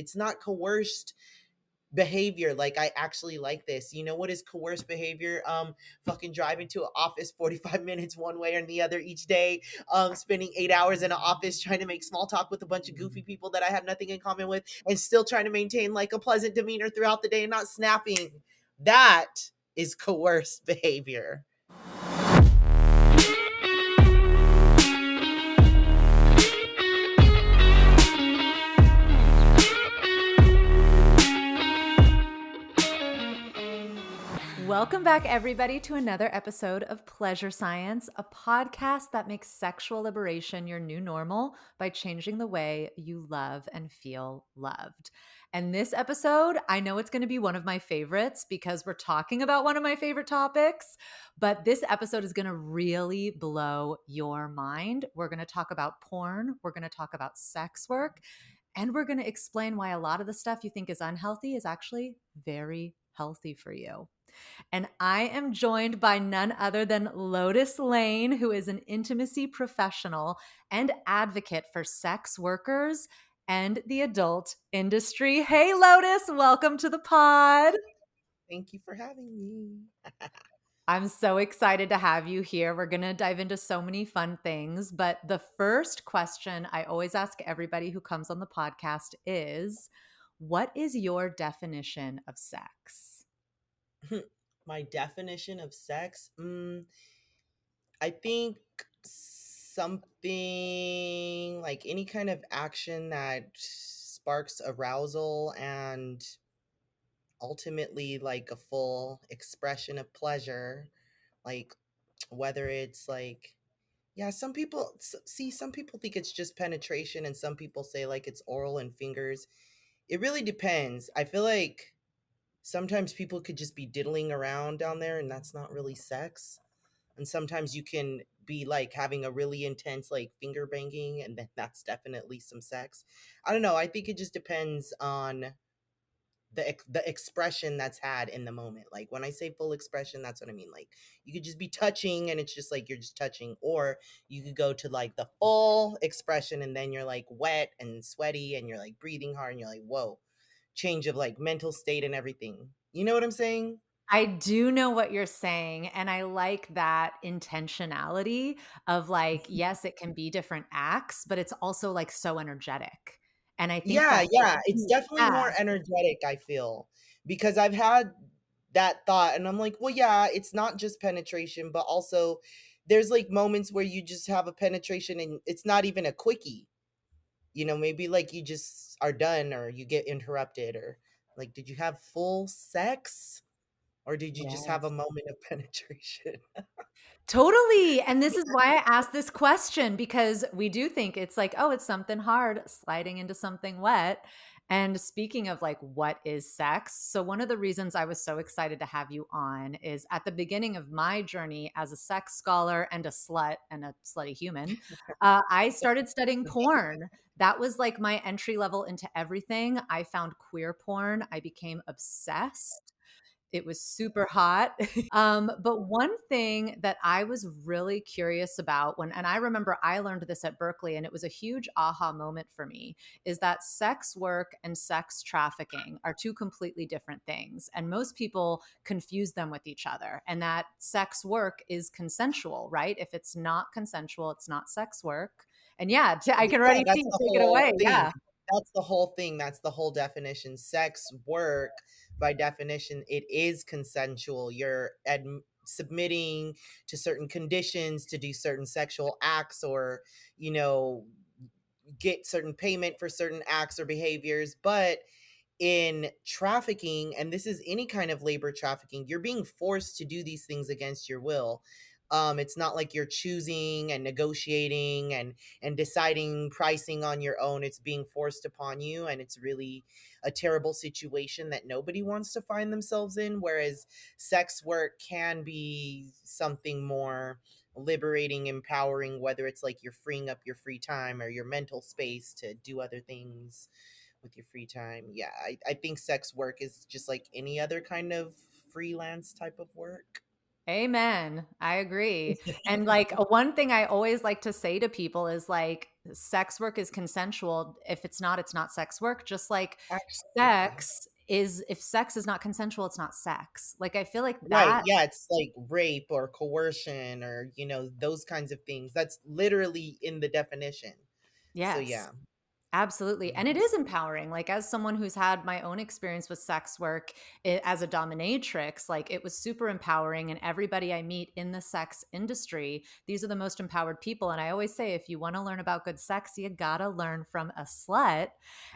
It's not coerced behavior. Like, I actually like this. You know what is coerced behavior? Fucking driving to an office 45 minutes one way or the other each day, spending 8 hours in an office trying to make small talk with a bunch of goofy people that I have nothing in common with, and still trying to maintain like a pleasant demeanor throughout the day and not snapping. That is coerced behavior. Welcome back, everybody, to another episode of Pleasure Science, a podcast that makes sexual liberation your new normal by changing the way you love and feel loved. And this episode, I know it's going to be one of my favorites because we're talking about one of my favorite topics, but this episode is going to really blow your mind. We're going to talk about porn, we're going to talk about sex work, and we're going to explain why a lot of the stuff you think is unhealthy is actually very healthy for you. And I am joined by none other than Lotus Lain, who is an intimacy professional and advocate for sex workers and the adult industry. Hey, Lotus, welcome to the pod. Thank you for having me. I'm so excited to have you here. We're going to dive into so many fun things. But the first question I always ask everybody who comes on the podcast is, what is your definition of sex? My definition of sex, I think something like any kind of action that sparks arousal and ultimately like a full expression of pleasure. Like, whether it's like, yeah, some people think it's just penetration, and some people say like it's oral and fingers. It really depends. I feel like sometimes people could just be diddling around down there, and that's not really sex. And sometimes you can be like having a really intense like finger banging, and then that's definitely some sex. I don't know. I think it just depends on the expression that's had in the moment. Like, when I say full expression, that's what I mean. Like, you could just be touching and it's just like you're just touching, or you could go to like the full expression and then you're like wet and sweaty and you're like breathing hard and you're like, whoa, change of like mental state and everything. You know what I'm saying? I do know what you're saying. And I like that intentionality of like, yes, it can be different acts, but it's also like so energetic. And I think Yeah, that's the yeah. It's key. definitely Yeah. more energetic, I feel, because I've had that thought and I'm like, well, yeah, it's not just penetration, but also there's like moments where you just have a penetration and it's not even a quickie. Maybe like you just are done or you get interrupted, or like, did you have full sex or did you just have a Yes. moment of penetration? Totally. And this is why I asked this question, because we do think it's like, oh, it's something hard sliding into something wet. And speaking of like, what is sex? So, one of the reasons I was so excited to have you on is at the beginning of my journey as a sex scholar and a slut and a slutty human, I started studying porn. That was like my entry level into everything. I found queer porn. I became obsessed. It was super hot. But one thing that I was really curious about and I remember I learned this at Berkeley, and it was a huge aha moment for me, is that sex work and sex trafficking are two completely different things. And most people confuse them with each other, and that sex work is consensual, right? If it's not consensual, it's not sex work. And yeah, I can Yeah, already see that's you. the Take it whole away. thing. Yeah. That's the whole thing. That's the whole definition. Sex work, by definition, it is consensual. You're submitting to certain conditions to do certain sexual acts, or, you know, get certain payment for certain acts or behaviors. But in trafficking, and this is any kind of labor trafficking, you're being forced to do these things against your will. It's not like you're choosing and negotiating and deciding pricing on your own. It's being forced upon you, and it's really a terrible situation that nobody wants to find themselves in. Whereas sex work can be something more liberating, empowering, whether it's like you're freeing up your free time or your mental space to do other things with your free time. Yeah, I think sex work is just like any other kind of freelance type of work. Amen. I agree. And like one thing I always like to say to people is like sex work is consensual. If it's not sex work. Just like Absolutely. sex is, if sex is not consensual, it's not sex. Like I feel like Right. that, Yeah, it's like rape or coercion or, those kinds of things. That's literally in the definition. So yes. yeah. Absolutely. And it Mhm. is empowering. Like, as someone who's had my own experience with sex work as a dominatrix, like, it was super empowering. And everybody I meet in the sex industry, these are the most empowered people. And I always say, if you want to learn about good sex, you gotta learn from a slut.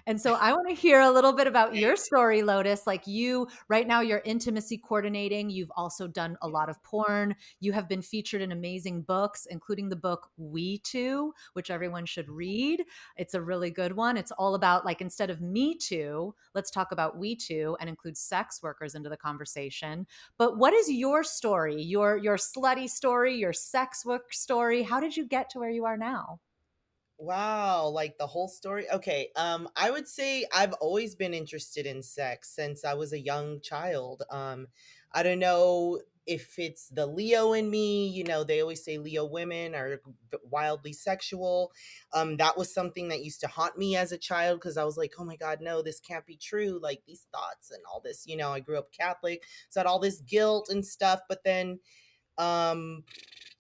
And so I want to hear a little bit about your story, Lotus. Like, you, right now, you're intimacy coordinating. You've also done a lot of porn. You have been featured in amazing books, including the book We Too, which everyone should read. It's a really good one. It's all about, like, instead of Me Too, let's talk about We Too and include sex workers into the conversation. But what is your story? Your slutty story, your sex work story? How did you get to where you are now? Wow, like the whole story? Okay, I would say I've always been interested in sex since I was a young child. I don't know if it's the Leo in me, they always say Leo women are wildly sexual. That was something that used to haunt me as a child because I was like, oh my God, no, this can't be true. Like these thoughts and all this, I grew up Catholic, so I had all this guilt and stuff. But then um,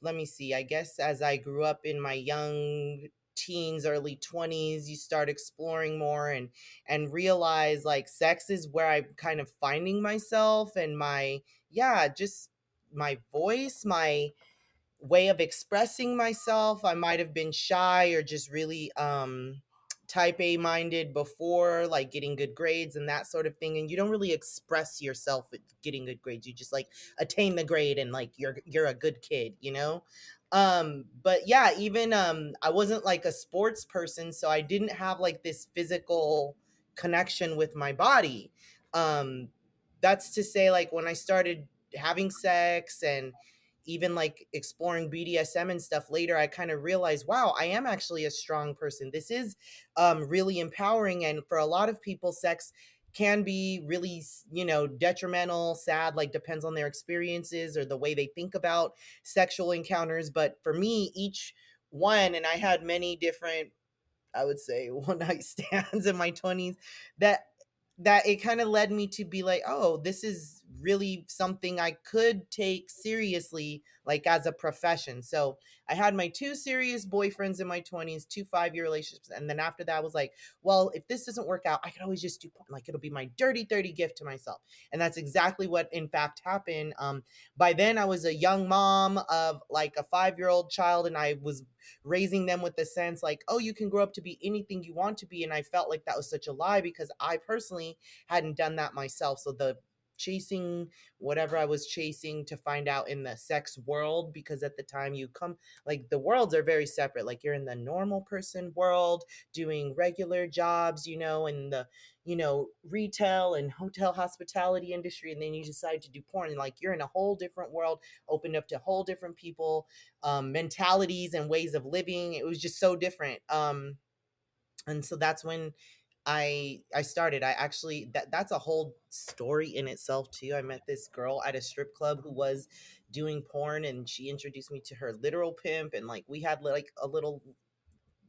let me see. I guess as I grew up in my young teens, early 20s, you start exploring more and realize like sex is where I'm kind of finding myself and my yeah, just my voice, my way of expressing myself. I might have been shy or just really type A minded before, like getting good grades and that sort of thing. And you don't really express yourself with getting good grades. You just like attain the grade and like you're a good kid. But yeah, even I wasn't like a sports person, so I didn't have like this physical connection with my body. Um that's to say, like when I started having sex and even like exploring BDSM and stuff later, I kind of realized, wow, I am actually a strong person. This is really empowering. And for a lot of people, sex can be really, detrimental, sad, like depends on their experiences or the way they think about sexual encounters. But for me, each one, and I had many different, I would say, one night stands in my 20s that it kind of led me to be like, oh, this is really something I could take seriously, like as a profession. So I had my two serious boyfriends in my 20s, two 5-year relationships. And then after that, I was like, well, if this doesn't work out, I could always just do porn. Like it'll be my dirty 30 gift to myself. And that's exactly what, in fact, happened. By then, I was a young mom of like a 5-year-old child, and I was raising them with the sense like, oh, you can grow up to be anything you want to be. And I felt like that was such a lie because I personally hadn't done that myself. So the chasing whatever I was chasing to find out in the sex world, because at the time you come, like the worlds are very separate. Like you're in the normal person world doing regular jobs, in the retail and hotel hospitality industry, and then you decide to do porn, and like you're in a whole different world, opened up to whole different people, mentalities and ways of living. It was just so different. And so that's when I started. I actually that's a whole story in itself too. I met this girl at a strip club who was doing porn, and she introduced me to her literal pimp, and like we had like a little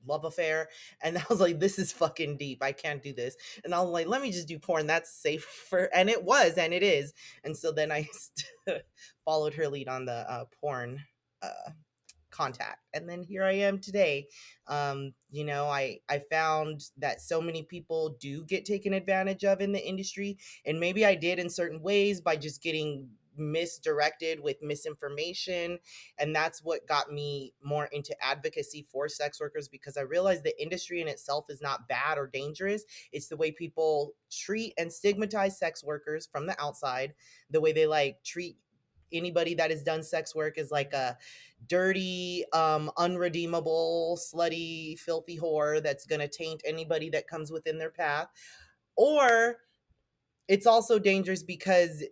love affair. And I was like, this is fucking deep, I can't do this. And I was like, let me just do porn, that's safer. And it was, and it is. And so then I followed her lead on the porn uh contact, and then here I am today. I found that so many people do get taken advantage of in the industry, and maybe I did in certain ways by just getting misdirected with misinformation. And that's what got me more into advocacy for sex workers, because I realized the industry in itself is not bad or dangerous. It's the way people treat and stigmatize sex workers from the outside, the way they like treat anybody that has done sex work is like a dirty, unredeemable, slutty, filthy whore that's going to taint anybody that comes within their path. Or it's also dangerous because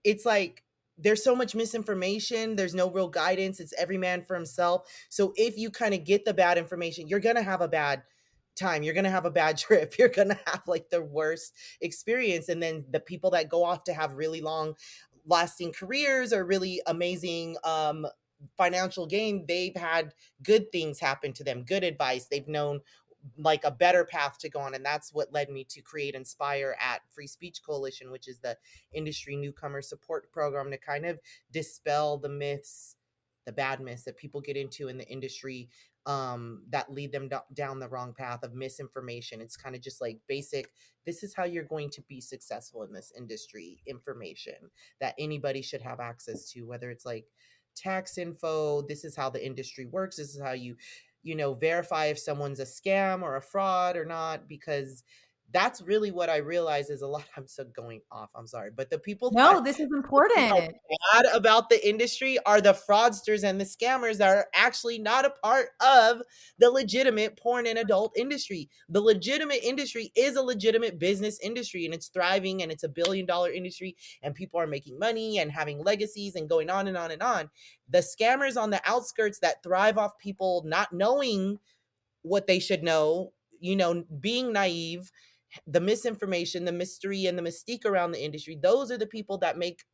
it's like there's so much misinformation, there's no real guidance, it's every man for himself. So if you kind of get the bad information, you're going to have a bad time, you're going to have a bad trip, you're going to have like the worst experience. And then the people that go off to have really long lasting careers or really amazing financial gain, they've had good things happen to them, good advice. They've known like a better path to go on. And that's what led me to create Inspire at Free Speech Coalition, which is the industry newcomer support program to kind of dispel the myths, the bad myths that people get into in the industry, that lead them down the wrong path of misinformation. It's kind of just like basic, this is how you're going to be successful in this industry information that anybody should have access to, whether it's like tax info, this is how the industry works, this is how you verify if someone's a scam or a fraud or not, because that's really what I realize is a lot. I'm so going off, I'm sorry, but the people No, that this is are important. bad about the industry are the fraudsters and the scammers that are actually not a part of the legitimate porn and adult industry. The legitimate industry is a legitimate business industry, and it's thriving, and it's a $1 billion industry, and people are making money and having legacies and going on and on and on. The scammers on the outskirts that thrive off people not knowing what they should know, being naive, the misinformation, the mystery, and the mystique around the industry, those are the people that make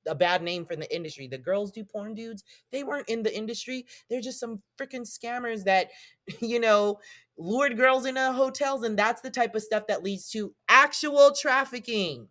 a bad name for the industry. The girls do porn dudes, they weren't in the industry. They're just some freaking scammers that, you know, lured girls into hotels. And that's the type of stuff that leads to actual trafficking.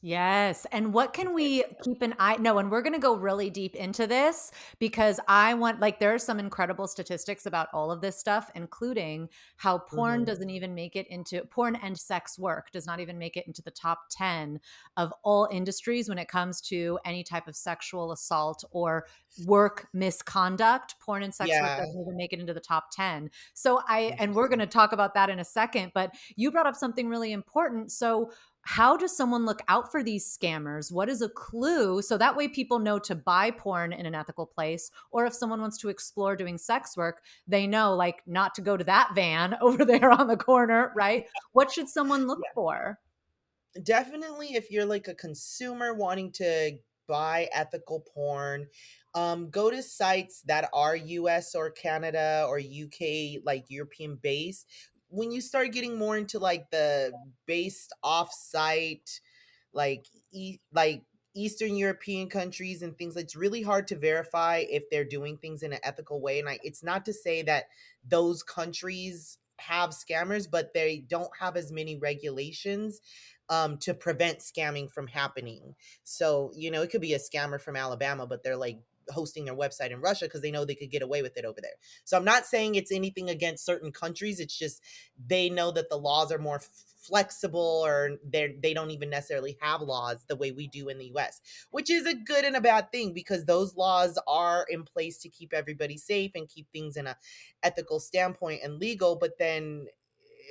Yes. And what can we keep an eye? No, and we're going to go really deep into this because I want, like, there are some incredible statistics about all of this stuff, including how porn Mm-hmm. doesn't even make it into porn and sex work does not even make it into the top 10 of all industries when it comes to any type of sexual assault or work misconduct. Porn and sex work Yeah. doesn't even make it into the top 10. And we're going to talk about that in a second, but you brought up something really important. So, how does someone look out for these scammers? What is a clue? So that way people know to buy porn in an ethical place. Or if someone wants to explore doing sex work, they know like not to go to that van over there on the corner, right? What should someone look for? Definitely, if you're like a consumer wanting to buy ethical porn, go to sites that are US or Canada or UK, like European based. When you start getting more into like the based off site, like like Eastern European countries and things, it's really hard to verify if they're doing things in an ethical way. And it's not to say that those countries have scammers, but they don't have as many regulations to prevent scamming from happening. So, it could be a scammer from Alabama, but they're like hosting their website in Russia because they know they could get away with it over there. So I'm not saying it's anything against certain countries. It's just they know that the laws are more flexible, or they don't even necessarily have laws the way we do in the US, which is a good and a bad thing because those laws are in place to keep everybody safe and keep things in a ethical standpoint and legal, but then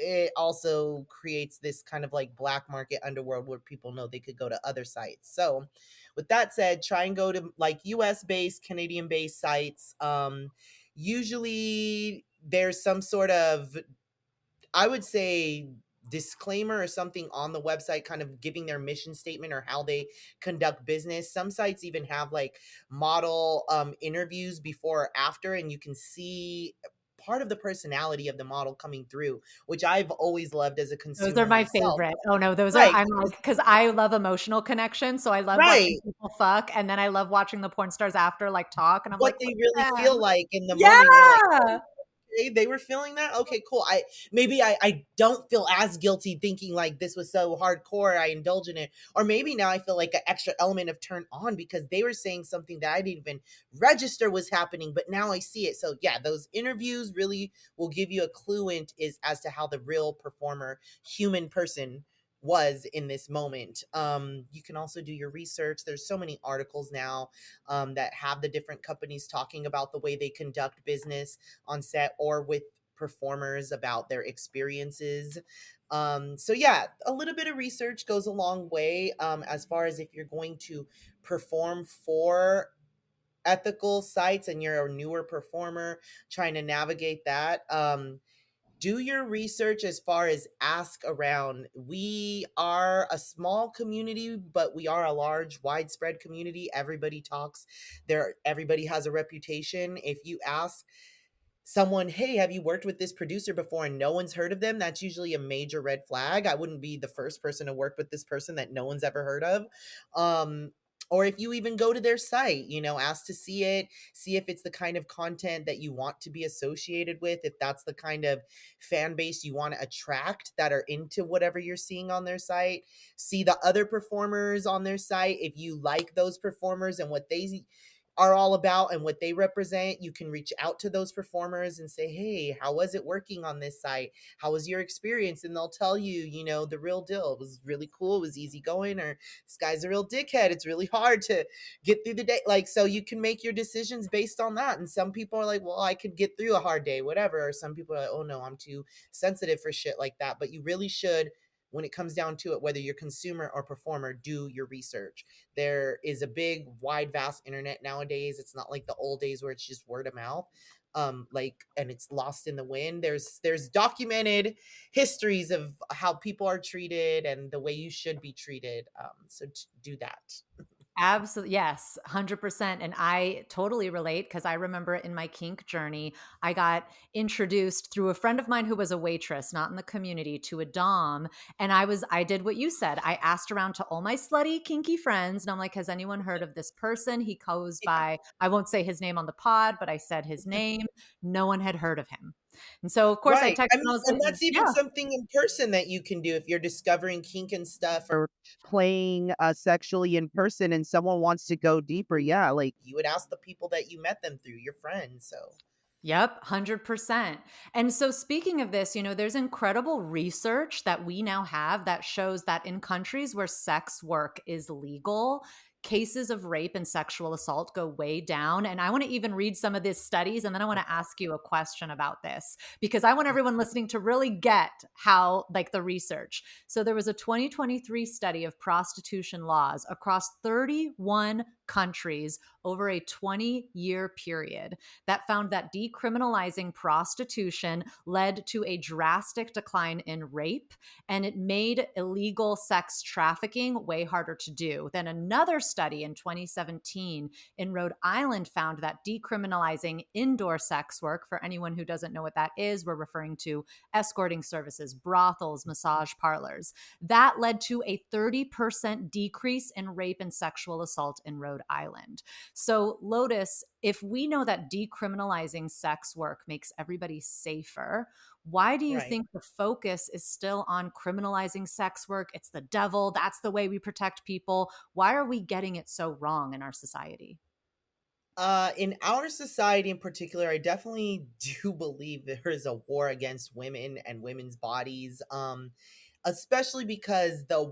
it also creates this kind of like black market underworld where people know they could go to other sites. So, with that said, try and go to like US based, Canadian based sites. Usually there's some sort of, I would say, disclaimer or something on the website kind of giving their mission statement or how they conduct business. Some sites even have like model interviews before or after, and you can see part of the personality of the model coming through, which I've always loved as a Those are consumer my myself. favorite. Oh no, those are Right, I'm like because I love emotional connection, so I love watching right. people fuck, and then I love watching the porn stars after like talk, and I'm What like, they look really at feel them. like in the moment, you're like, Yeah. they were feeling that. Okay, cool. I don't feel as guilty thinking like this was so hardcore, I indulge in it, or maybe now I feel like an extra element of turn on because they were saying something that I didn't even register was happening, but now I see it. So yeah, those interviews really will give you a clue in is as to how the real performer, human person, was in this moment. You can also do your research. There's so many articles now that have the different companies talking about the way they conduct business on set or with performers about their experiences. So yeah, a little bit of research goes a long way, as far as if you're going to perform for ethical sites and you're a newer performer trying to navigate that. Do your research as far as ask around. We are a small community, but we are a large, widespread community. Everybody talks there. Everybody has a reputation. If you ask someone, hey, have you worked with this producer before, and no one's heard of them, that's usually a major red flag. I wouldn't be the first person to work with this person that no one's ever heard of. or if you even go to their site, ask to see it, see if it's the kind of content that you want to be associated with, if that's the kind of fan base you want to attract that are into whatever you're seeing on their site. See the other performers on their site. If you like those performers and what they are all about and what they represent, you can reach out to those performers and say, hey, how was it working on this site? How was your experience? And they'll tell you, the real deal. It was really cool, it was easy going, or this guy's a real dickhead, it's really hard to get through the day. Like, so you can make your decisions based on that. And some people are like, well, I could get through a hard day, whatever. Or some people are like, oh no, I'm too sensitive for shit like that. But you really should, when it comes down to it, whether you're consumer or performer, do your research. There is a big, wide, vast internet nowadays. It's not like the old days where it's just word of mouth. And it's lost in the wind. There's documented histories of how people are treated and the way you should be treated. So do that. Absolutely. Yes, 100%. And I totally relate because I remember in my kink journey, I got introduced through a friend of mine who was a waitress, not in the community, to a dom. And I did what you said. I asked around to all my slutty, kinky friends. And I'm like, has anyone heard of this person? He goes Yeah. by, I won't say his name on the pod, but I said his name. No one had heard of him. And so, of course, I Right. texted I and I mean, was and like, that's even yeah. something in person that you can do if you're discovering kink and stuff, or playing sexually in person and someone wants to go deeper. Yeah, like you would ask the people that you met them through, your friends. So, Yep, 100%. And so, speaking of this, there's incredible research that we now have that shows that in countries where sex work is legal, cases of rape and sexual assault go way down. And I want to even read some of these studies. And then I want to ask you a question about this because I want everyone listening to really get how, like, the research. So, there was a 2023 study of prostitution laws across 31 countries over a 20-year period that found that decriminalizing prostitution led to a drastic decline in rape, and it made illegal sex trafficking way harder to do. Then another study in 2017 in Rhode Island found that decriminalizing indoor sex work, for anyone who doesn't know what that is, we're referring to escorting services, brothels, massage parlors, that led to a 30% decrease in rape and sexual assault in Rhode Island. So, Lotus, if we know that decriminalizing sex work makes everybody safer, why do you right. think the focus is still on criminalizing sex work? It's the devil. That's the way we protect people. Why are we getting it so wrong in our society? In our society in particular, I definitely do believe there is a war against women and women's bodies. Especially because the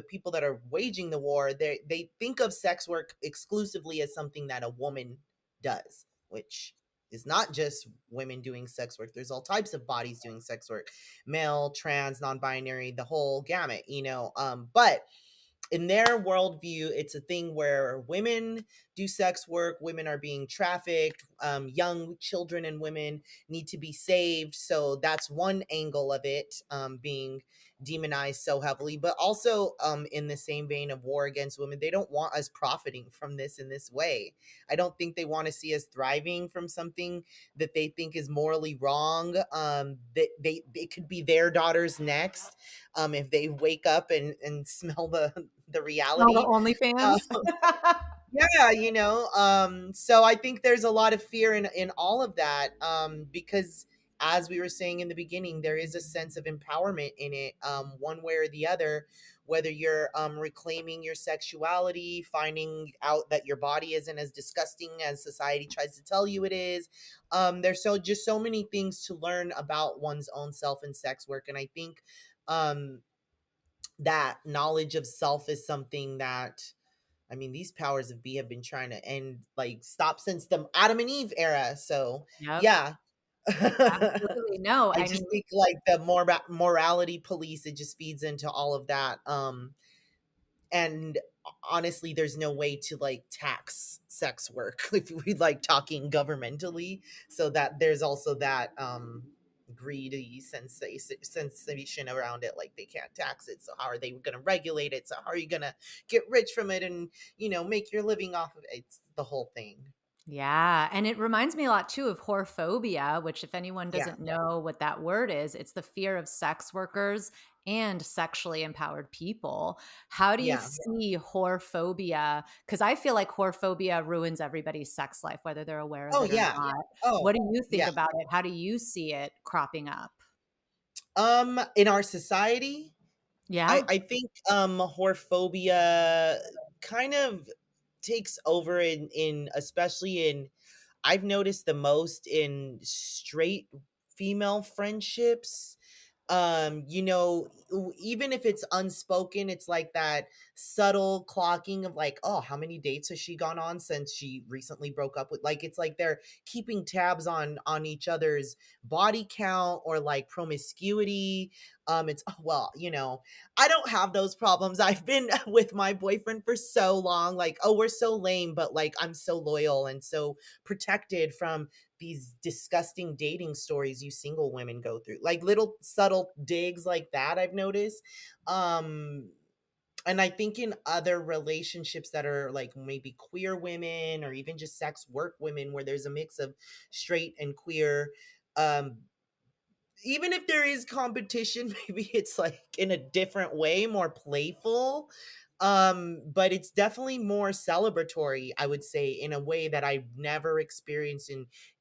people that are waging the war, they think of sex work exclusively as something that a woman does, which is not just women doing sex work. There's all types of bodies doing sex work, male, trans, non-binary, the whole gamut, but in their worldview, it's a thing where women do sex work, women are being trafficked, young children and women need to be saved. So that's one angle of it, being demonized so heavily. But also, in the same vein of war against women, they don't want us profiting from this in this way. I don't think they want to see us thriving from something that they think is morally wrong. That they could be their daughters next, if they wake up and smell the All the reality. OnlyFans? Uh, yeah, so I think there's a lot of fear in all of that, because as we were saying in the beginning, there is a sense of empowerment in it, one way or the other, whether you're reclaiming your sexuality, finding out that your body isn't as disgusting as society tries to tell you it is. There's so many things to learn about one's own self and sex work. And I think um that knowledge of self is something that, I mean, these powers of be have been trying to end, like, stop since the Adam and Eve era. So, Yep, yeah. absolutely. No, I I just mean, think like the morality police, it just feeds into all of that. And honestly, there's no way to like tax sex work if we like talking governmentally. So that there's also that greedy sensation around it, like they can't tax it, so how are they going to regulate it, so how are you going to get rich from it and make your living off of it? It's the whole thing. Yeah, and it reminds me a lot too of whörephobia, which if anyone Yeah, doesn't know what that word is, it's the fear of sex workers and sexually empowered people. How do you yeah. see whörephobia? Because I feel like whörephobia ruins everybody's sex life, whether they're aware of Oh, it or yeah. not. Oh, What do you yeah. think about it? How do you see it cropping up? In our society, I Yeah. I think whorephobia kind of takes over in especially in I've noticed the most in straight female friendships. Even if it's unspoken, it's like that subtle clocking of like, oh, how many dates has she gone on since she recently broke up with, like, it's like they're keeping tabs on each other's body count or like promiscuity. It's well, I don't have those problems. I've been with my boyfriend for so long, like, oh, we're so lame, but like I'm so loyal and so protected from these disgusting dating stories you single women go through. Like little subtle digs like that I've noticed. Um and I think in other relationships that are like maybe queer women or even just sex work women where there's a mix of straight and queer, um even if there is competition, maybe it's like in a different way, more playful. But it's definitely more celebratory, I would say, in a way that I've never experienced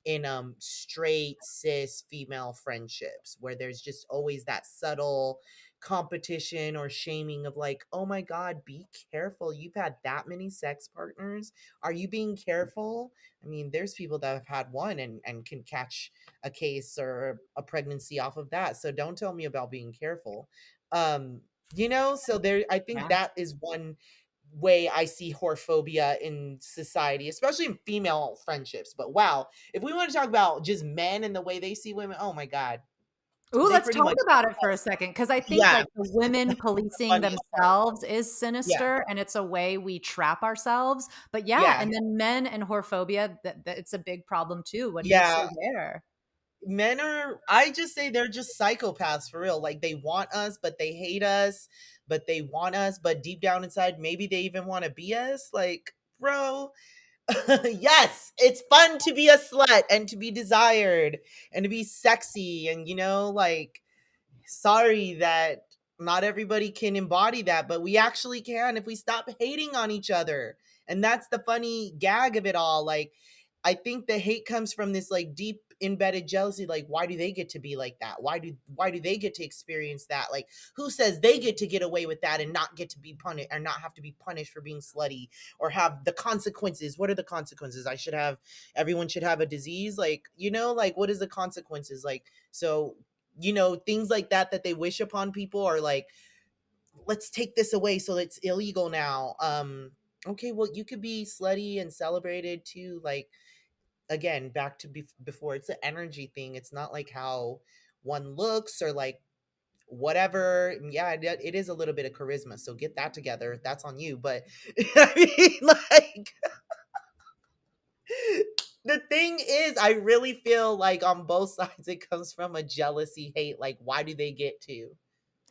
in straight cis female friendships, where there's just always that subtle competition or shaming of like, oh my god, be careful, you've had that many sex partners, are you being careful? I mean, there's people that have had one and can catch a case or a pregnancy off of that. So don't tell me about being careful. So there, I think Yeah. that is one way I see whorephobia in society, especially in female friendships. But wow, if we want to talk about just men and the way they see women, oh my God, Ooh, they let's pretty talk much, about it for a second because I think, yeah, like, the women the policing funniest part. themselves is Yeah, sinister, and it's a way we trap ourselves, but yeah, yeah, and then men and whorephobia, that it's a big problem too. What do you say yeah. there? Men are, I just say they're just psychopaths for real. Like they want us, but they hate us, but they want us, but deep down inside, maybe they even want to be us. Like, bro, yes, it's fun to be a slut and to be desired and to be sexy. And, like, sorry that not everybody can embody that, but we actually can if we stop hating on each other. And that's the funny gag of it all. Like, I think the hate comes from this like deep embedded jealousy. Like, why do they get to be like that? Why do they get to experience that? Like, who says they get away with that and not get to be punished or not have to be punished for being slutty or have the consequences? What are the consequences? Everyone should have a disease. Like, like what is the consequences? Like, so things like that they wish upon people are like, let's take this away so it's illegal now. Okay, well, you could be slutty and celebrated too. Like, again, back to before, it's an energy thing. It's not like how one looks or like whatever. Yeah, it is a little bit of charisma, so get that together, that's on you. But I mean, like, the thing is, I really feel like on both sides it comes from a jealousy hate. Like, why do they get to?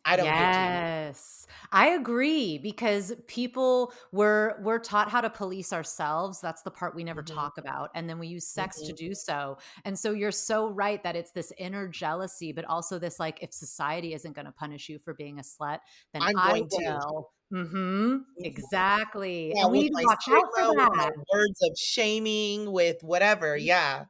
I don't get to. Yes. I agree because people we're taught how to police ourselves. That's the part we never Mhm, talk about. And then we use sex to mhm. do so. And so you're so right that it's this inner jealousy, but also this like if society isn't going to punish you for being a slut, then I'm I going to. will. Mhm. Mhm. Exactly. Yeah, And we with need to my watch out for stigma, with my that. words of shaming, with whatever, yeah.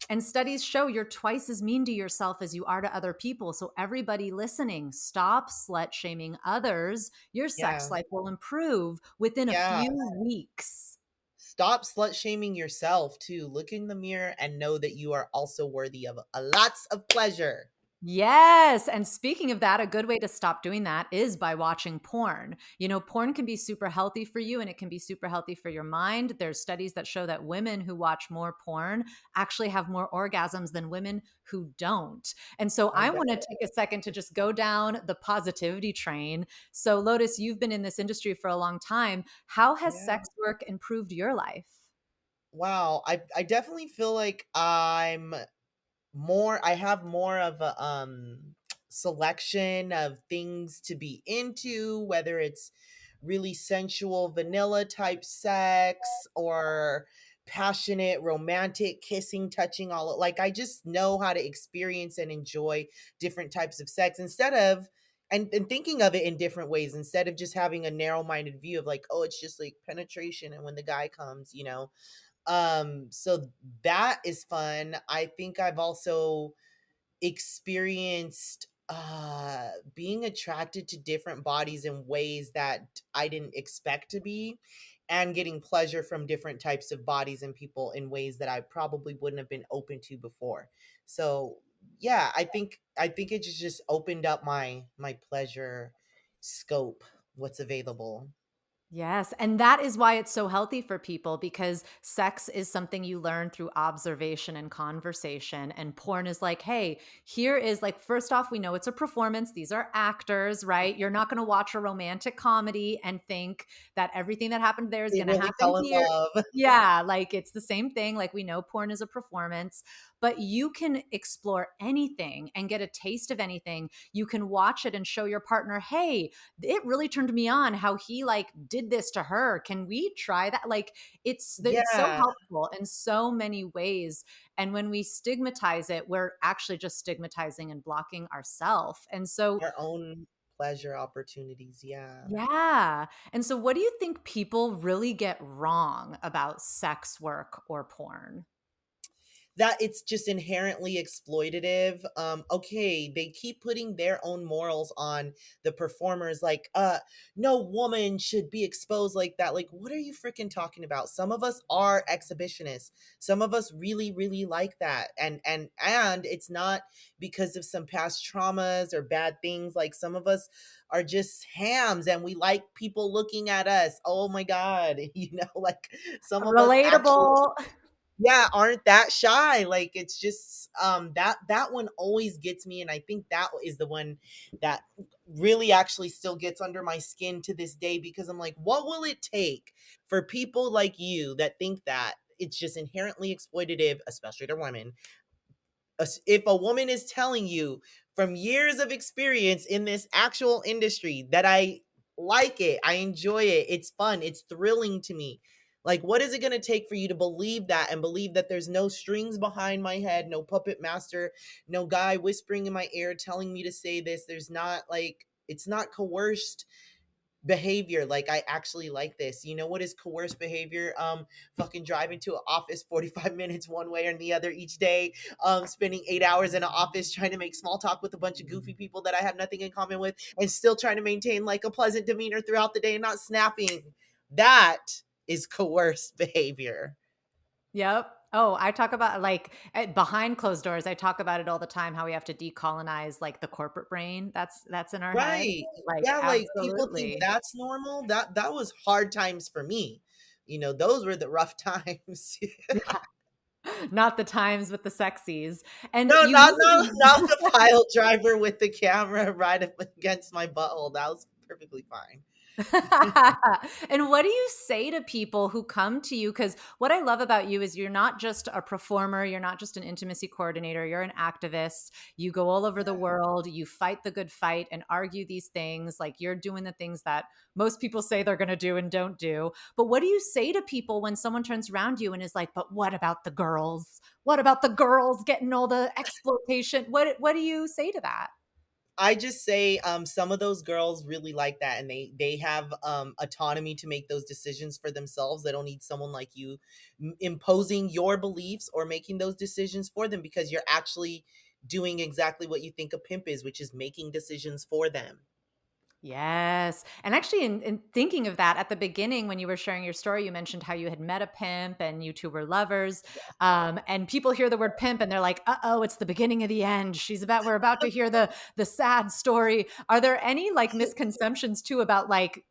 And studies show you're twice as mean to yourself as you are to other people. So, everybody listening, stop slut shaming others. Your sex Yeah, life will improve within a yeah. few weeks. Stop slut shaming yourself too. Look in the mirror and know that you are also worthy of a lots of pleasure. Yes. And speaking of that, a good way to stop doing that is by watching porn. Porn can be super healthy for you and it can be super healthy for your mind. There's studies that show that women who watch more porn actually have more orgasms than women who don't. And so I I bet. want to take a second to just go down the positivity train. So, Lotus, you've been in this industry for a long time. How has Yeah. sex work improved your life? Wow. I definitely feel like I have more of a selection of things to be into, whether it's really sensual vanilla type sex or passionate, romantic, kissing, touching, all like I just know how to experience and enjoy different types of sex instead of and thinking of it in different ways instead of just having a narrow-minded view of like, oh, it's just like penetration and when the guy comes, you know. So that is fun. I think I've also experienced being attracted to different bodies in ways that I didn't expect to be and getting pleasure from different types of bodies and people in ways that I probably wouldn't have been open to before. So, yeah, I think it just opened up my pleasure scope, what's available. Yes, and that is why it's so healthy for people because sex is something you learn through observation and conversation. And porn is like, hey, here is like, first off, we know it's a performance. These are actors, right? You're not going to watch a romantic comedy and think that everything that happened there is They going to really happen fell in here. love. Yeah, like it's the same thing. Like we know porn is a performance, but you can explore anything and get a taste of anything. You can watch it and show your partner, hey, it really turned me on how he like did this to her. Can we try that? Like it's so Yeah, helpful in so many ways. And when we stigmatize it, we're actually just stigmatizing and blocking ourselves. And so our own pleasure opportunities. Yeah. yeah. And so what do you think people really get wrong about sex work or porn? That it's just inherently exploitative. Okay, they keep putting their own morals on the performers like no woman should be exposed like that. Like what are you freaking talking about? Some of us are exhibitionists. Some of us really really like that. And it's not because of some past traumas or bad things. Like some of us are just hams and we like people looking at us. Oh my god, you know, like some of us actually Relatable. yeah, aren't that shy. Like it's just that one always gets me, and I think that is the one that really actually still gets under my skin to this day because I'm like, what will it take for people like you that think that it's just inherently exploitative, especially to women, if a woman is telling you from years of experience in this actual industry that I like it, I enjoy it, it's fun, it's thrilling to me. Like, what is it going to take for you to believe that and believe that there's no strings behind my head, no puppet master, no guy whispering in my ear telling me to say this? There's not like, it's not coerced behavior. Like I actually like this. You know what is coerced behavior? Fucking driving to an office 45 minutes one way or the other each day, spending 8 hours in an office trying to make small talk with a bunch of goofy people that I have nothing in common with and still trying to maintain like a pleasant demeanor throughout the day and not snapping. That is coerced behavior. Yep. Oh, I talk about like behind closed doors. I talk about it all the time how we have to decolonize like the corporate brain that's in our head. Right. Like Yeah, like people think absolutely. that's normal. That was hard times for me. You know, those were the rough times. Not the times with the sexies. And No, you not mentioned the pile driver with the camera right up against my butthole. That was perfectly fine. and what do you say to people who come to you? Because what I love about you is you're not just a performer, you're not just an intimacy coordinator, you're an activist. You go all over the Yeah. world, you fight the good fight and argue these things. Like you're doing the things that most people say they're going to do and don't do. But what do you say to people when someone turns around you and is like, but what about the girls? What about the girls getting all the exploitation? What do you say to that? I just say some of those girls really like that and they have autonomy to make those decisions for themselves. They don't need someone like you imposing your beliefs or making those decisions for them because you're actually doing exactly what you think a pimp is, which is making decisions for them. Yes. And actually, in thinking of that at the beginning, when you were sharing your story, you mentioned how you had met a pimp and you two were lovers. And people hear the word pimp and they're like, "Uh oh, it's the beginning of the end. We're about to hear the sad story." Are there any like misconceptions too about like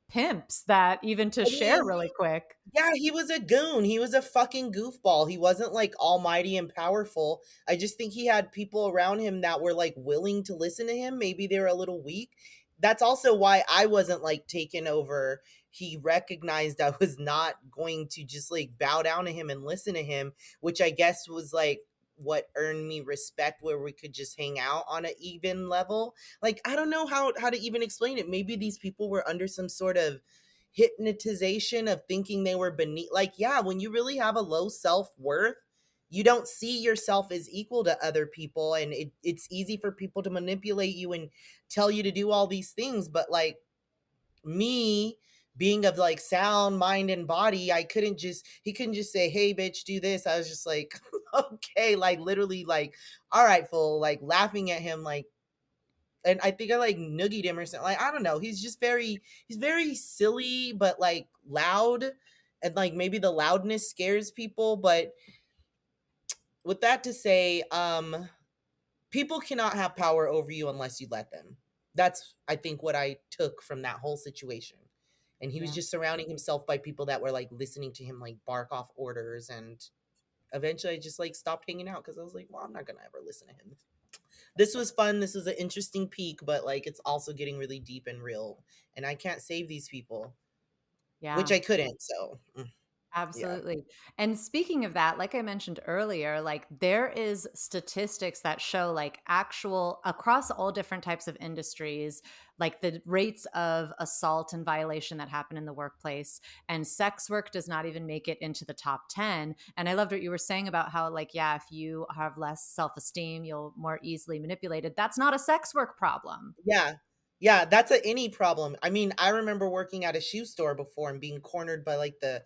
pimps that even to I share mean, really quick? yeah, he was a goon. He was a fucking goofball. He wasn't like almighty and powerful. I just think he had people around him that were like willing to listen to him. Maybe they were a little weak. That's also why I wasn't like taken over. He recognized I was not going to just like bow down to him and listen to him, which I guess was like what earned me respect where we could just hang out on an even level. Like I don't know how to even explain it. Maybe these people were under some sort of hypnotization of thinking they were beneath. Like, yeah, when you really have a low self-worth, you don't see yourself as equal to other people, and it's easy for people to manipulate you and tell you to do all these things. But like me, being of like sound mind and body, I couldn't just he couldn't just say, hey bitch, do this. I was just like, okay, like literally like, all right, fool, like laughing at him, like, and I think I like noogied him or something. Like, I don't know. He's very silly, but like loud. And like maybe the loudness scares people. But with that to say, people cannot have power over you unless you let them. That's, I think, what I took from that whole situation. And he was Yeah. just surrounding himself by people that were like listening to him like bark off orders. And eventually I just like stopped hanging out because I was like, well, I'm not gonna ever listen to him. This was fun. This was an interesting peak, but like it's also getting really deep and real. And I can't save these people, which Yeah. I couldn't. So yeah. Absolutely. And speaking of that, like I mentioned earlier, like there is statistics that show like actual across all different types of industries, like the rates of assault and violation that happen in the workplace, and sex work does not even make it into the top 10. And I loved what you were saying about how like, yeah, if you have less self-esteem, you'll more easily manipulated. That's not a sex work problem. Yeah. Yeah, that's a any problem. I mean, I remember working at a shoe store before and being cornered by like the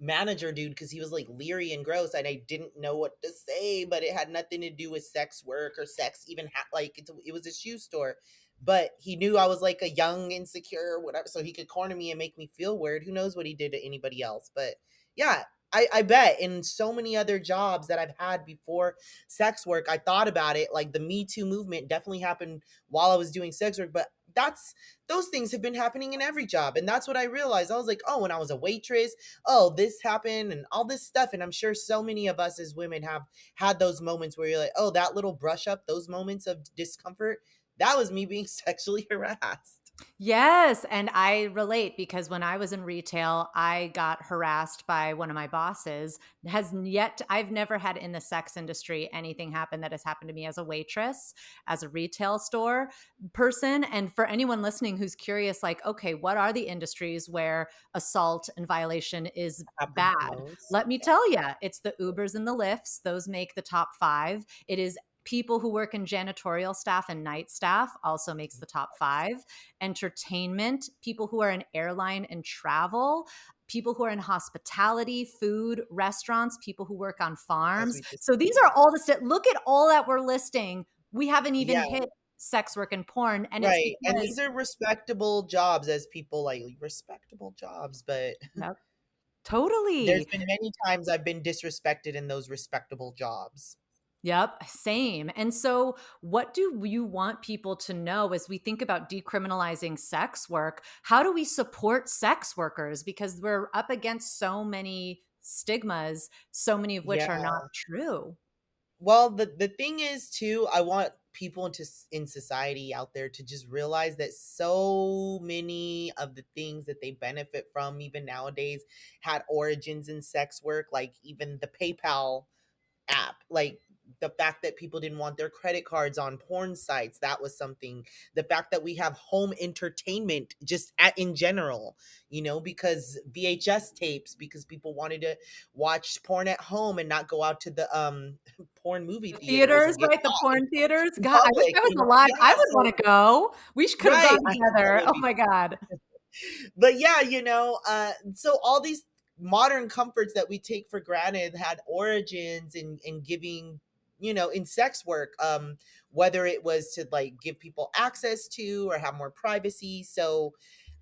manager dude because he was like leery and gross, and I didn't know what to say, but it had nothing to do with sex work or sex even like it was a shoe store. But he knew I was like a young insecure whatever, so he could corner me and make me feel weird. Who knows what he did to anybody else? But yeah, I bet in so many other jobs that I've had before sex work, I thought about it. Like the Me Too movement definitely happened while I was doing sex work, but that's those things have been happening in every job. And that's what I realized. I was like, oh, when I was a waitress, oh, this happened and all this stuff. And I'm sure so many of us as women have had those moments where you're like, oh, that little brush up, those moments of discomfort, that was me being sexually harassed. Yes, and I relate because when I was in retail, I got harassed by one of my bosses. I've never had in the sex industry anything happen that has happened to me as a waitress, as a retail store person. And for anyone listening who's curious, like, okay, what are the industries where assault and violation is Happens the bad? most. Let me Yeah. tell you, it's the Ubers and the Lyfts. Those make the top five. It is people who work in janitorial staff and night staff also makes the top five. Entertainment, people who are in airline and travel, people who are in hospitality, food, restaurants, people who work on As farms. we just So these are all look at all that we're listing. We haven't even yeah, hit sex work and porn. And it's right. And because, these are respectable jobs, as people like respectable jobs, but yep, there's totally. been many times I've been disrespected in those respectable jobs. Yep, same. And so, what do you want people to know as we think about decriminalizing sex work? How do we support sex workers? Because we're up against so many stigmas, so many of which Yeah. are not true. Well, the thing is too, I want people in society out there to just realize that so many of the things that they benefit from even nowadays had origins in sex work, like even the PayPal app, like the fact that people didn't want their credit cards on porn sites, that was something. The fact that we have home entertainment just in general, because VHS tapes, because people wanted to watch porn at home and not go out to the porn movie The theaters theaters, and get right? The caught porn theaters. in God, I wish public, I was alive. yeah. I would So want to go. We could have right, gone I think that together. would Oh be, my God. but yeah, so all these modern comforts that we take for granted had origins in giving, in sex work, whether it was to like give people access to or have more privacy. So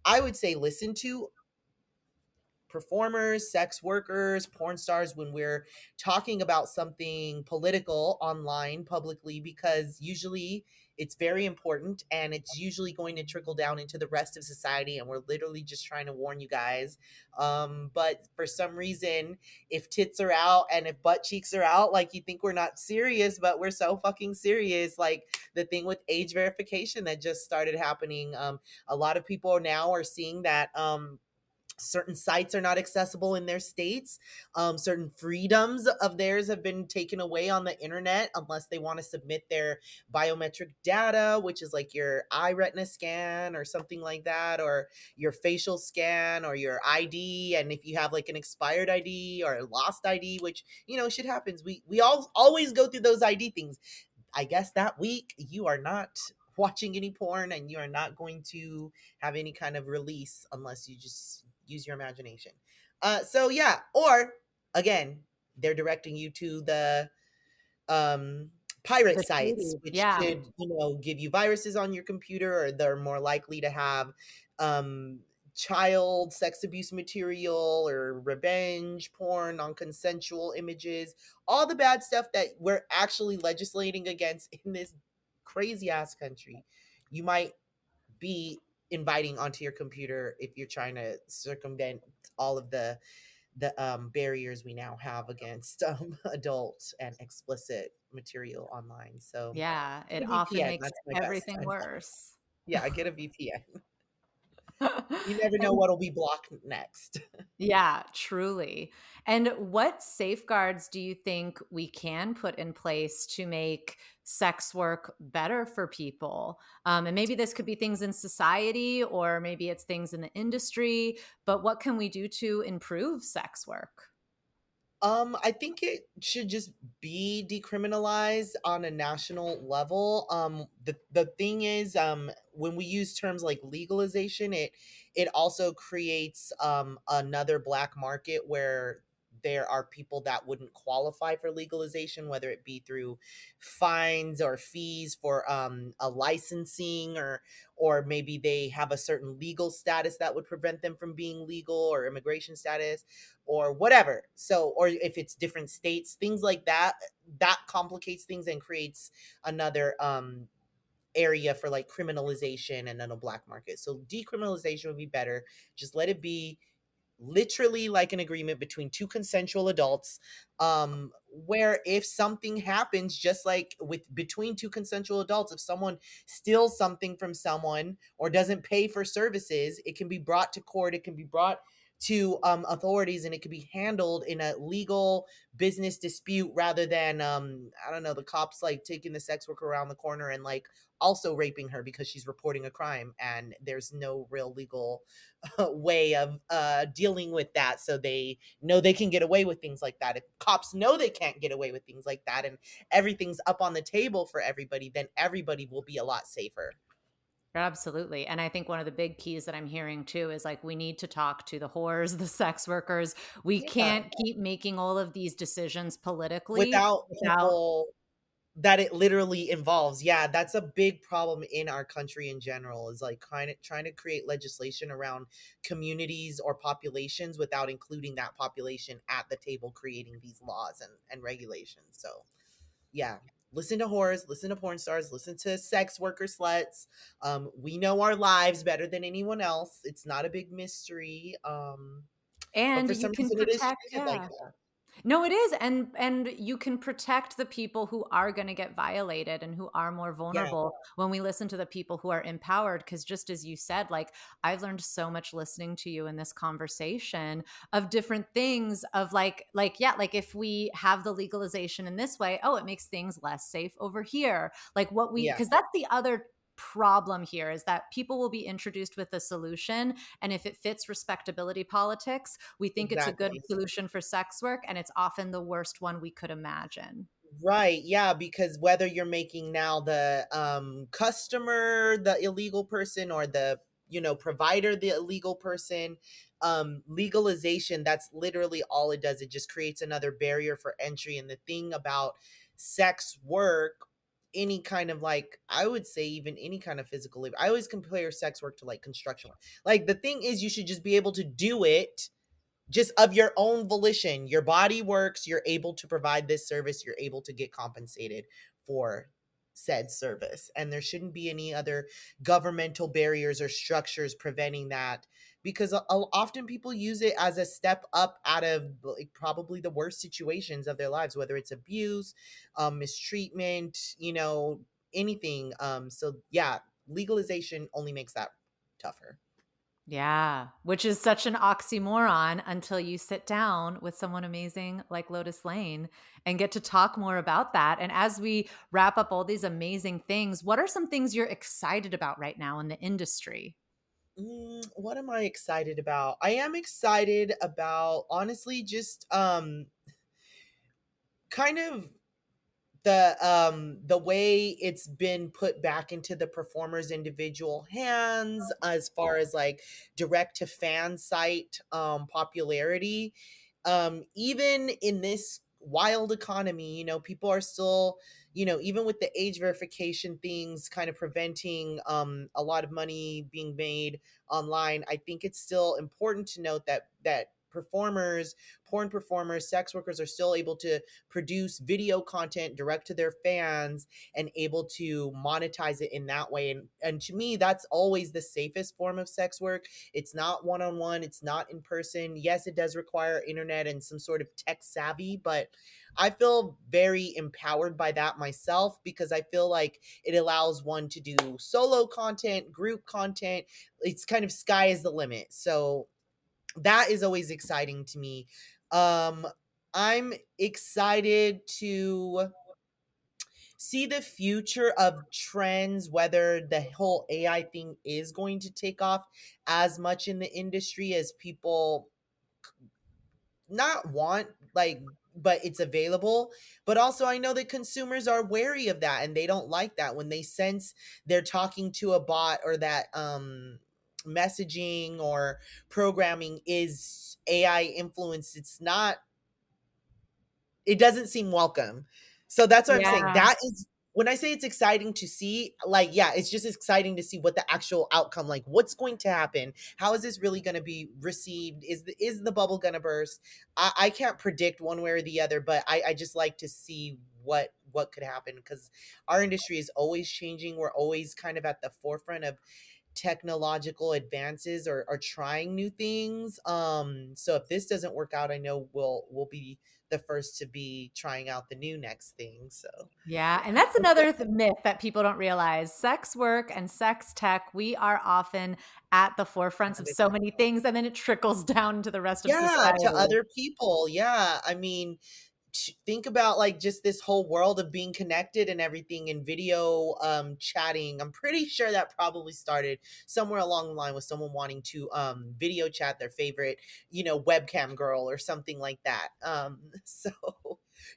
I would say listen to performers, sex workers, porn stars when we're talking about something political online publicly, because usually it's very important and it's usually going to trickle down into the rest of society, and we're literally just trying to warn you guys. But for some reason, if tits are out and if butt cheeks are out, like, you think we're not serious, but we're so fucking serious. Like the thing with age verification that just started happening, a lot of people now are seeing that certain sites are not accessible in their states. Certain freedoms of theirs have been taken away on the internet unless they want to submit their biometric data, which is like your eye retina scan or something like that, or your facial scan or your ID. And if you have like an expired ID or a lost ID, which shit happens, we all always go through those ID things. I guess that week you are not watching any porn and you are not going to have any kind of release unless you just use your imagination. So yeah, or again, they're directing you to the um pirate The sites, shady. which Yeah. could give you viruses on your computer, or they're more likely to have um child sex abuse material or revenge porn, non-consensual images, all the bad stuff that we're actually legislating against in this crazy ass country. You might be inviting onto your computer if you're trying to circumvent all of the barriers we now have against adult and explicit material online. So Yeah, get it a often VPN. makes That's my best everything advice. worse. Yeah, get a VPN. You never know And what'll be blocked next. yeah, truly. And what safeguards do you think we can put in place to make sex work better for people? And maybe this could be things in society, or maybe it's things in the industry, but what can we do to improve sex work? I think it should just be decriminalized on a national level. The thing is, when we use terms like legalization, it also creates another black market where there are people that wouldn't qualify for legalization, whether it be through fines or fees for a licensing, or maybe they have a certain legal status that would prevent them from being legal, or immigration status or whatever. So, or if it's different states, things like that, that complicates things and creates another area for like criminalization and then a black market. So decriminalization would be better. Just let it be literally like an agreement between two consensual adults, where if something happens, just like with between two consensual adults, if someone steals something from someone or doesn't pay for services, it can be brought to court, it can be brought to authorities, and it can be handled in a legal business dispute rather than I don't know, the cops like taking the sex worker around the corner and like also raping her because she's reporting a crime and there's no real legal way of dealing with that. So they know they can get away with things like that. If cops know they can't get away with things like that and everything's up on the table for everybody, then everybody will be a lot safer. Absolutely. And I think one of the big keys that I'm hearing too is like we need to talk to the whores, the sex workers. We Yeah. can't keep making all of these decisions politically Without without. people that it literally involves. Yeah, that's a big problem in our country in general, is like trying to create legislation around communities or populations without including that population at the table creating these laws and regulations. So yeah, listen to whores, listen to porn stars, listen to sex worker sluts. We know our lives better than anyone else. It's not a big mystery. But And for you some can reason it is protect, treated like yeah. that. No, it is, and you can protect the people who are gonna get violated and who are more Yeah, vulnerable when we listen to the people who are empowered. Because just as you said, like, I've learned so much listening to you in this conversation of different things of yeah, like, if we have the legalization in this way, oh, it makes things less safe over here. Like, what we yeah, because that's the other problem here is that people will be introduced with a solution, and if it fits respectability politics, we think it's a good exactly. solution for sex work, and it's often the worst one we could imagine. Right, yeah, because whether you're making now the customer the illegal person, or the provider the illegal person, legalization, that's literally all it does. It just creates another barrier for entry. And the thing about sex work, any kind of, like, I would say even any kind of physical labor, I always compare sex work to like construction work. Like, the thing is, you should just be able to do it just of your own volition. Your body works, you're able to provide this service, you're able to get compensated for said service. And there shouldn't be any other governmental barriers or structures preventing that, because often people use it as a step up out of like probably the worst situations of their lives, whether it's abuse, mistreatment, anything. So yeah, legalization only makes that tougher. Yeah, which is such an oxymoron until you sit down with someone amazing like Lotus Lane and get to talk more about that. And as we wrap up all these amazing things, what are some things you're excited about right now in the industry? What am I excited about? I am excited about honestly just kind of the way it's been put back into the performer's individual hands as far as like direct to fan site popularity. Even in this wild economy, people are still, even with the age verification things kind of preventing a lot of money being made online. I think it's still important to note that performers, porn performers, sex workers are still able to produce video content direct to their fans and able to monetize it in that way. And to me, that's always the safest form of sex work. It's not one-on-one, it's not in person. Yes, it does require internet and some sort of tech savvy, but I feel very empowered by that myself because I feel like it allows one to do solo content, group content. It's kind of sky is the limit. So that is always exciting to me. Um, I'm excited to see the future of trends, whether the whole AI thing is going to take off as much in the industry as people not want, like, but it's available. But also, I know that consumers are wary of that and they don't like that when they sense they're talking to a bot or that messaging or programming is AI influenced. It doesn't seem welcome. So that's what I'm saying. Yeah. That is when I say it's exciting to see, like, yeah, it's just exciting to see what the actual outcome, like what's going to happen. How is this really going to be received? Is the bubble going to burst? I can't predict one way or the other, but I just like to see what could happen because our industry is always changing. We're always kind of at the forefront of technological advances or trying new things. So if this doesn't work out, I know we'll be the first to be trying out the new next thing. So Yeah, and yeah. that's another myth that people don't realize. Sex work and sex tech, we are often at the forefronts of so many things, and then it trickles down to the rest of Yeah, to society. other people. Yeah. I mean, think about like just this whole world of being connected and everything and video chatting. I'm pretty sure that probably started somewhere along the line with someone wanting to video chat their favorite, webcam girl or something like that. So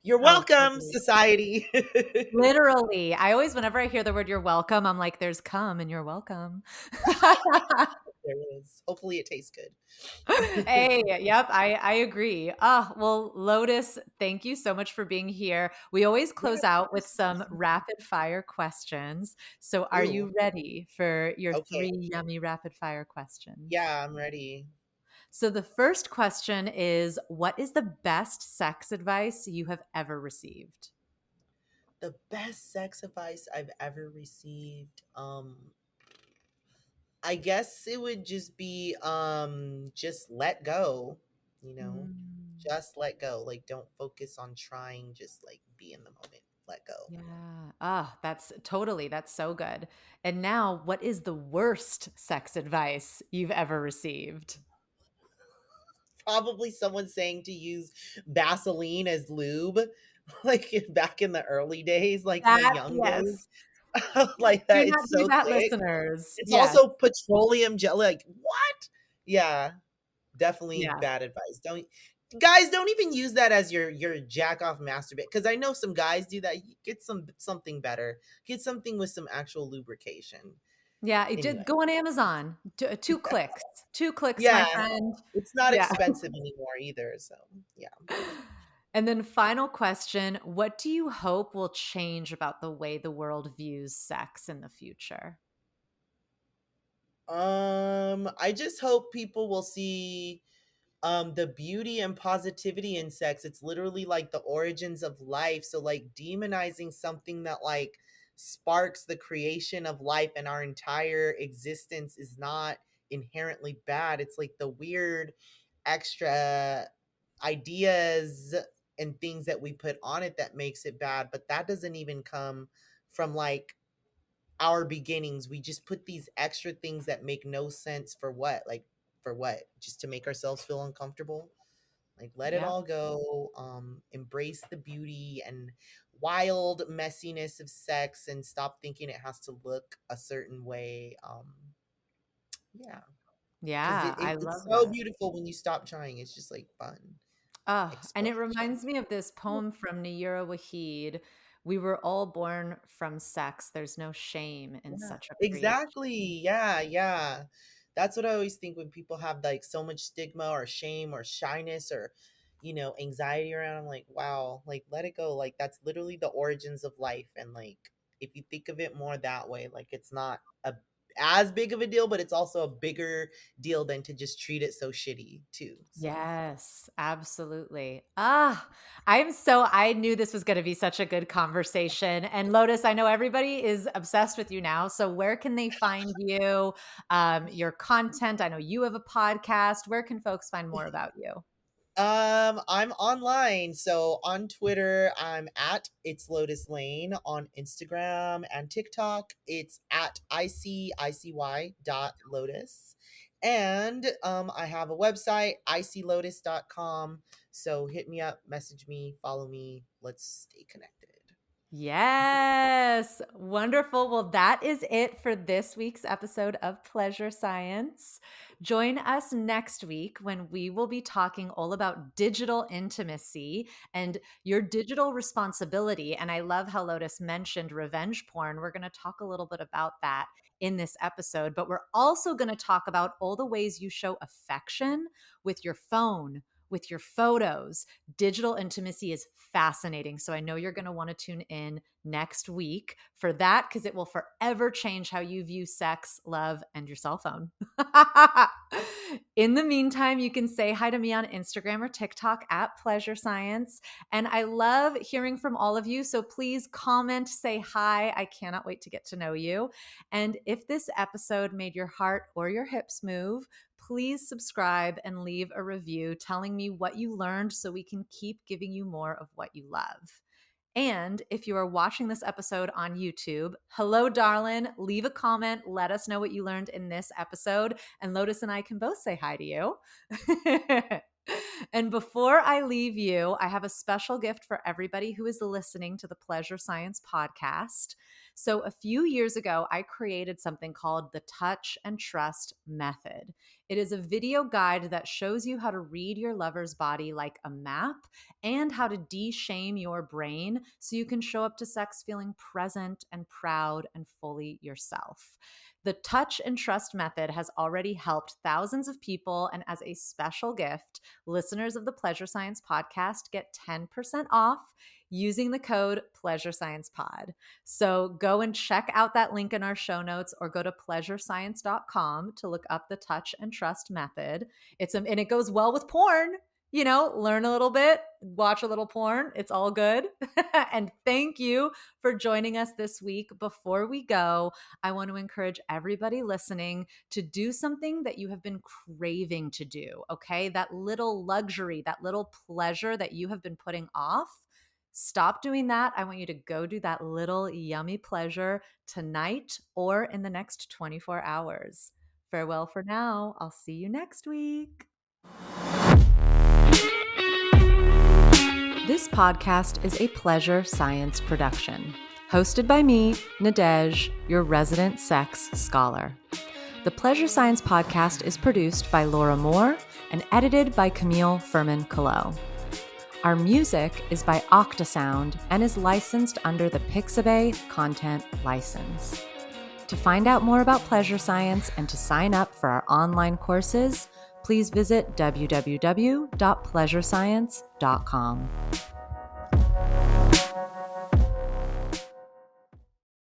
you're Oh, welcome, totally. society. Literally. I always whenever I hear the word "you're welcome," I'm like, "There's come and you're welcome." There is. Hopefully it tastes good. Hey, yep, I agree. Ah, well, Lotus, thank you so much for being here. We always Yeah, close of out with course. some rapid fire questions. So are Ooh, you ready for your okay. 3 yummy rapid fire questions? Yeah, I'm ready. So the first question is, what is the best sex advice you have ever received? The best sex advice I've ever received. I guess it would just be just let go, you know. Mm, Just let go. Like don't focus on trying, just like be in the moment. Let go. yeah. Ah, that's so good. And now, what is the worst sex advice you've ever received? Probably someone saying to use Vaseline as lube like back in the early days, like my That young days. yes. Like Do that not it's do so that, thick. listeners. It's Yes. also petroleum gel, like what? Yeah. Definitely Yeah. bad advice. Don't guys don't even use that as your jack off masturbate because I know some guys do that. Get something better. Get something with some actual lubrication. Yeah, it did Anyway, go on Amazon. 2 clicks. 2 clicks, my yeah, friend. it's not Yeah. expensive anymore either. So yeah. And then final question, what do you hope will change about the way the world views sex in the future? I just hope people will see the beauty and positivity in sex. It's literally like the origins of life. So like demonizing something that like sparks the creation of life and our entire existence is not inherently bad. It's like the weird extra ideas and things that we put on it that makes it bad, but that doesn't even come from like our beginnings. We just put these extra things that make no sense for what? Like for what? Just to make ourselves feel uncomfortable? Like let it Yeah. all go. Embrace the beauty and wild messiness of sex and stop thinking it has to look a certain way. Yeah, because Yeah, I it's love so that. beautiful when you stop trying. It's just like fun And it exploration. reminds me of this poem from Nayira Wahid. We were all born from sex. There's no shame in Yeah, such a creation. exactly. Yeah, yeah. That's what I always think when people have like so much stigma or shame or shyness or, anxiety around. I'm like, wow, like let it go. Like that's literally the origins of life. And like, if you think of it more that way, like it's not as big of a deal, but it's also a bigger deal than to just treat it so shitty too. So. Yes, absolutely. I knew this was going to be such a good conversation. And Lotus, I know everybody is obsessed with you now. So where can they find you? Your content? I know you have a podcast. Where can folks find more about you? I'm online. So on Twitter, I'm at It's Lotus Lane. On Instagram and TikTok, it's at ICICY.lotus. And I have a website, iclotus.com. So hit me up, message me, follow me. Let's stay connected. Yes. Wonderful. Well, that is it for this week's episode of Pleasure Science. Join us next week when we will be talking all about digital intimacy and your digital responsibility. And I love how Lotus mentioned revenge porn. We're going to talk a little bit about that in this episode, but we're also going to talk about all the ways you show affection with your phone, with your photos. Digital intimacy is fascinating. So I know you're going to want to tune in next week for that because it will forever change how you view sex, love, and your cell phone. In the meantime, you can say hi to me on Instagram or TikTok at Pleasure Science. And I love hearing from all of you. So please comment, say hi. I cannot wait to get to know you. And if this episode made your heart or your hips move, please subscribe and leave a review telling me what you learned so we can keep giving you more of what you love. And if you are watching this episode on YouTube, hello, darling, leave a comment. Let us know what you learned in this episode. And Lotus and I can both say hi to you. And before I leave you, I have a special gift for everybody who is listening to the Pleasure Science podcast. So, a few years ago, I created something called the Touch and Trust Method. It is a video guide that shows you how to read your lover's body like a map and how to de-shame your brain so you can show up to sex feeling present and proud and fully yourself. The Touch and Trust Method has already helped thousands of people, and as a special gift, listeners of the Pleasure Science podcast get 10% off using the code PleasureSciencePod. So go and check out that link in our show notes or go to pleasurescience.com to look up the Touch and Trust Method. And it goes well with porn. Learn a little bit, watch a little porn. It's all good. And thank you for joining us this week. Before we go, I want to encourage everybody listening to do something that you have been craving to do, okay? That little luxury, that little pleasure that you have been putting off. Stop doing that. I want you to go do that little yummy pleasure tonight or in the next 24 hours. Farewell for now. I'll see you next week. This podcast is a Pleasure Science production, hosted by me, Nadège, your resident sex scholar. The Pleasure Science podcast is produced by Laura Moore and edited by Camille Furman-Collot. Our music is by Octasound and is licensed under the Pixabay Content License. To find out more about Pleasure Science and to sign up for our online courses, please visit www.pleasurescience.com.